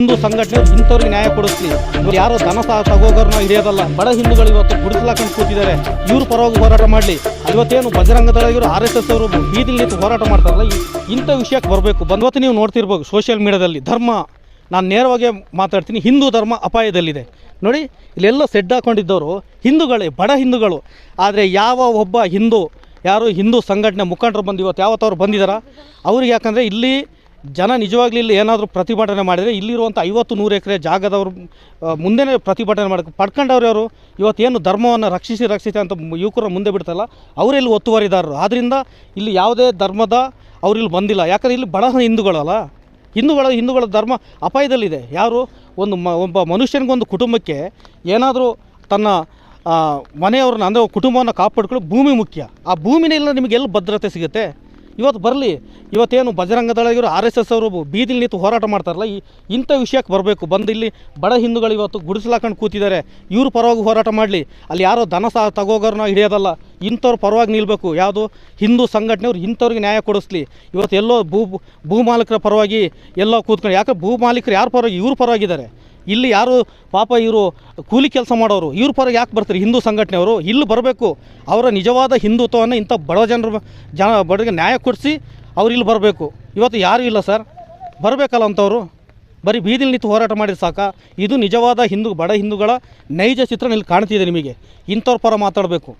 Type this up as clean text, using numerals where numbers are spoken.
ಹಿಂದೂ ಸಂಘಟನೆ ಇಂಥವ್ರಿಗೆ ನ್ಯಾಯ ಕೊಡಿಸ್ಲಿ. ಯಾರೋ ದನ ತಗೋಗೋರ್ನ ಹಿಡಿಯೋದಲ್ಲ. ಬಡ ಹಿಂದೂಗಳು ಇವತ್ತು ಗುಡಿಸಲಾಕೊಂಡು ಕೂತಿದ್ದಾರೆ. ಇವ್ರ ಪರವಾಗಿ ಹೋರಾಟ ಮಾಡಲಿ. ಇವತ್ತೇನು ಬಜರಂಗ ದಳ ಇವರು RSS ಅವರು ಬೀದಿಲಿ ನಿಂತು ಹೋರಾಟ ಮಾಡ್ತಾರಲ್ಲ, ಇಂಥ ವಿಷಯಕ್ಕೆ ಬರಬೇಕು. ಬಂದವತ್ತು ನೀವು ನೋಡ್ತಿರ್ಬೋದು ಸೋಷಿಯಲ್ ಮೀಡಿಯಾದಲ್ಲಿ ಧರ್ಮ, ನಾನು ನೇರವಾಗಿ ಮಾತಾಡ್ತೀನಿ, ಹಿಂದೂ ಧರ್ಮ ಅಪಾಯದಲ್ಲಿದೆ ನೋಡಿ. ಇಲ್ಲೆಲ್ಲ ಸೆಡ್ ಹಾಕೊಂಡಿದ್ದವರು ಹಿಂದೂಗಳೇ, ಬಡ ಹಿಂದೂಗಳು. ಆದರೆ ಯಾವ ಒಬ್ಬ ಯಾರು ಹಿಂದೂ ಸಂಘಟನೆ ಮುಖಂಡರು ಬಂದು ಇವತ್ತು ಯಾವತ್ತವ್ರು ಬಂದಿದ್ದಾರಾ ಅವ್ರಿಗೆ? ಯಾಕಂದರೆ ಇಲ್ಲಿ ಜನ ನಿಜವಾಗ್ಲೂ ಇಲ್ಲಿ ಏನಾದರೂ ಪ್ರತಿಭಟನೆ ಮಾಡಿದರೆ ಇಲ್ಲಿರುವಂಥ 50-100 ಎಕರೆ ಜಾಗದವರು ಮುಂದೆನೇ ಪ್ರತಿಭಟನೆ ಪಡ್ಕೊಂಡವ್ರು ಯಾರು? ಇವತ್ತೇನು ಧರ್ಮವನ್ನು ರಕ್ಷಿಸಿ ಅಂತ ಯುವಕರ ಮುಂದೆ ಬಿಡ್ತಲ್ಲ, ಅವರೆಲ್ಲಿ ಒತ್ತುವರಿದಾರರು. ಆದ್ದರಿಂದ ಇಲ್ಲಿ ಯಾವುದೇ ಧರ್ಮದ ಅವರಿಲ್ಲಿ ಬಂದಿಲ್ಲ. ಯಾಕಂದರೆ ಇಲ್ಲಿ ಬಡ ಹಿಂದೂಗಳಲ್ಲ. ಹಿಂದೂಗಳ ಧರ್ಮ ಅಪಾಯದಲ್ಲಿದೆ. ಯಾರು ಒಬ್ಬ ಮನುಷ್ಯನಿಗೊಂದು ಕುಟುಂಬಕ್ಕೆ ಏನಾದರೂ ತನ್ನ ಮನೆಯವ್ರನ್ನ ಅಂದರೆ ಕುಟುಂಬವನ್ನು ಕಾಪಾಡ್ಕೊಳ್ಳೋ ಭೂಮಿ ಮುಖ್ಯ. ಆ ಭೂಮಿನೇ ಇಲ್ಲ ನಿಮಗೆ ಎಲ್ಲಿ ಭದ್ರತೆ ಸಿಗುತ್ತೆ? ಇವತ್ತು ಬರಲಿ. ಇವತ್ತೇನು ಬಜರಂಗ ದಳ ಇವರು RSS ಅವರು ಬೀದಿಲಿ ನಿಂತು ಹೋರಾಟ ಮಾಡ್ತಾರಲ್ಲ, ಇಂಥ ವಿಷಯಕ್ಕೆ ಬರಬೇಕು. ಬಂದು ಇಲ್ಲಿ ಬಡ ಹಿಂದೂಗಳು ಇವತ್ತು ಗುಡಿಸಲಾಕೊಂಡು ಕೂತಿದ್ದಾರೆ. ಇವ್ರ ಪರವಾಗಿ ಹೋರಾಟ ಮಾಡಲಿ. ಅಲ್ಲಿ ಯಾರೋ ದನ ತಗೋಗೋರ್ನ ಹಿಡಿಯೋದಲ್ಲ. ಇಂಥವ್ರ ಪರವಾಗಿ ನಿಲ್ಲಬೇಕು. ಯಾವುದು ಹಿಂದೂ ಸಂಘಟನೆಯವ್ರು ಇಂಥವ್ರಿಗೆ ನ್ಯಾಯ ಕೊಡಿಸ್ಲಿ. ಇವತ್ತು ಎಲ್ಲೋ ಭೂ ಮಾಲೀಕರ ಪರವಾಗಿ ಎಲ್ಲೋ ಕೂತ್ಕೊಂಡು, ಯಾಕೆ ಭೂ ಮಾಲೀಕರು ಯಾರ ಪರವಾಗಿ? ಇವ್ರ ಪರವಾಗಿದ್ದಾರೆ. ಇಲ್ಲಿ ಯಾರು ಪಾಪ ಇವರು ಕೂಲಿ ಕೆಲಸ ಮಾಡೋರು, ಇವ್ರ ಪರ ಯಾಕೆ ಬರ್ತಾರೆ? ಹಿಂದೂ ಸಂಘಟನೆಯವರು ಇಲ್ಲಿ ಬರಬೇಕು. ಅವರ ನಿಜವಾದ ಹಿಂದುತ್ವವನ್ನು ಇಂಥ ಬಡವರಿಗೆ ನ್ಯಾಯ ಕೊಡಿಸಿ ಅವ್ರು ಇಲ್ಲಿ ಬರಬೇಕು. ಇವತ್ತು ಯಾರೂ ಇಲ್ಲ ಸರ್, ಬರಬೇಕಲ್ಲ ಅಂಥವ್ರು. ಬರೀ ಬೀದಿಲಿ ನಿಂತು ಹೋರಾಟ ಮಾಡಿದ್ರೆ ಸಾಕ? ಇದು ನಿಜವಾದ ಬಡ ಹಿಂದೂಗಳ ನೈಜ ಚಿತ್ರಣ ಇಲ್ಲಿ ಕಾಣ್ತಿದೆ ನಿಮಗೆ. ಇಂಥವ್ರ ಪರ ಮಾತಾಡಬೇಕು.